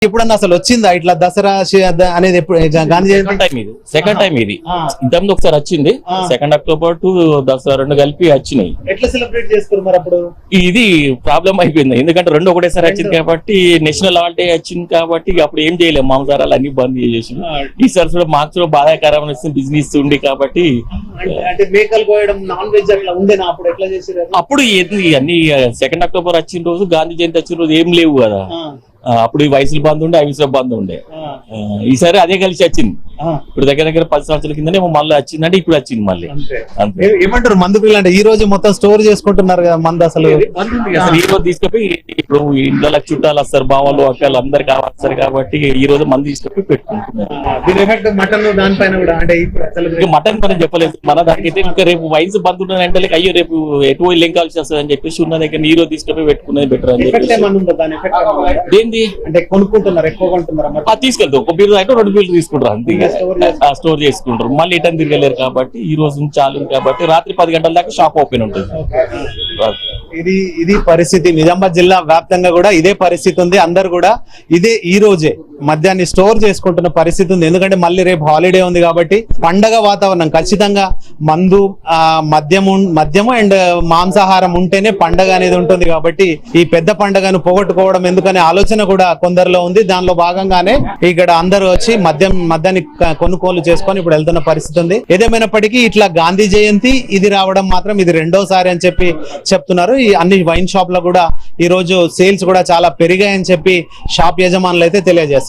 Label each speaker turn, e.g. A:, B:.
A: ఎప్పుడన్నా అసలు వచ్చిందా ఇట్లా దసరా అనేది ఎప్పుడు గాంధీ జయంతి
B: సెకండ్ టైం ఇది ఇంతకుముందు ఒకసారి వచ్చింది 2 అక్టోబర్ టు దసరా 2 కలిపి వచ్చినాయి.
A: ఎట్లా సెలబ్రేట్ చేస్తారు మరి అప్పుడు?
B: ఇది ప్రాబ్లం అయిపోయింది, ఎందుకంటే 2 ఒకటేసారి వచ్చింది కాబట్టి, నేషనల్ హాలిడే వచ్చింది కాబట్టి అప్పుడు ఏం చేయలేము, మాంసారాలు అన్ని బంద్ చేసేసి. ఈసారి కూడా మాకు కూడా బాధాకరం బిజినెస్ ఉంది కాబట్టి.
A: అంటే మేకలు కోయడం, నాన్ వెజ్ అట్లా ఉండేనా అప్పుడు? ఎట్లా చేసారు
B: అప్పుడు అన్ని 2 అక్టోబర్ వచ్చిన రోజు, గాంధీ జయంతి వచ్చిన రోజు ఏం లేవు కదా, అప్పుడు ఈ వయసులు బంద్ ఉండే, ఐవీసులో బంద్ ఉండే. ఈసారి అదే కలిసి వచ్చింది. ఇప్పుడు దగ్గర 10 సంవత్సరాల కిందనే మళ్ళీ వచ్చిందంటే ఇప్పుడు వచ్చింది మళ్ళీ. అంతే.
A: ఏమంటారు మందు పిల్లలు అంటే ఈ రోజు మొత్తం స్టోర్ చేసుకుంటున్నారు కదా మందు? అసలు
B: ఈ రోజు తీసుకపోయి ఇప్పుడు ఇంట్లో చుట్టాలు వస్తారు, బావలు అక్కలు అందరు కావాలి కాబట్టి ఈ రోజు మందు తీసుకపోయి పెట్టుకుంటున్నారు.
A: మటన్ దానిపైన కూడా అంటే
B: మటన్ మనం చెప్పలేదు, మన దానికైతే ఇంకా రేపు వయసు బంద్ ఉన్నదంటే అయ్యో రేపు ఎటు వెళ్ళి ఏం కావాల్సి వస్తుంది అని చెప్పేసి ఉన్న దగ్గర ఈ రోజు తీసుకపోయి పెట్టుకునేది బెటర్ అని చెప్పేసి.
A: అంటే కొనుక్కుంటున్నారు, ఎక్కువ కొంటున్నారు,
B: తీసుకెళ్తారు. ఒక బీరు అయితే 2 బీర్లు తీసుకుంటారు, అంతే స్టోర్ చేసుకుంటారు. మళ్ళీ రిటర్న్ తిరగలేరు కాబట్టి ఈ రోజు చాలు కాబట్టి రాత్రి 10 గంటల దాకా షాప్ ఓపెన్ ఉంటుంది.
A: ఇది పరిస్థితి. నిజామాబాద్ జిల్లా వ్యాప్తంగా కూడా ఇదే పరిస్థితి ఉంది. అందరు కూడా ఈ రోజే మద్యాన్ని స్టోర్ చేసుకుంటున్న పరిస్థితి ఉంది. ఎందుకంటే మళ్ళీ రేపు హాలిడే ఉంది కాబట్టి పండగ వాతావరణం. ఖచ్చితంగా మందు, మద్యము అండ్ మాంసాహారం ఉంటేనే పండగ అనేది ఉంటుంది కాబట్టి ఈ పెద్ద పండగను పోగొట్టుకోవడం ఎందుకనే ఆలోచన కూడా కొందరిలో ఉంది. దానిలో భాగంగానే ఇక్కడ అందరూ వచ్చి మద్యాన్ని కొనుగోలు చేసుకొని ఇప్పుడు వెళ్తున్న పరిస్థితి ఉంది. ఏదేమైనప్పటికీ ఇట్లా గాంధీ జయంతి ఇది రావడం మాత్రం ఇది 2వసారి అని చెప్పి చెప్తున్నారు. ఈ అన్ని వైన్ షాప్ లో కూడా ఈ రోజు సేల్స్ కూడా చాలా పెరిగాయని చెప్పి షాప్ యజమానులు అయితే తెలియజేస్తున్నారు.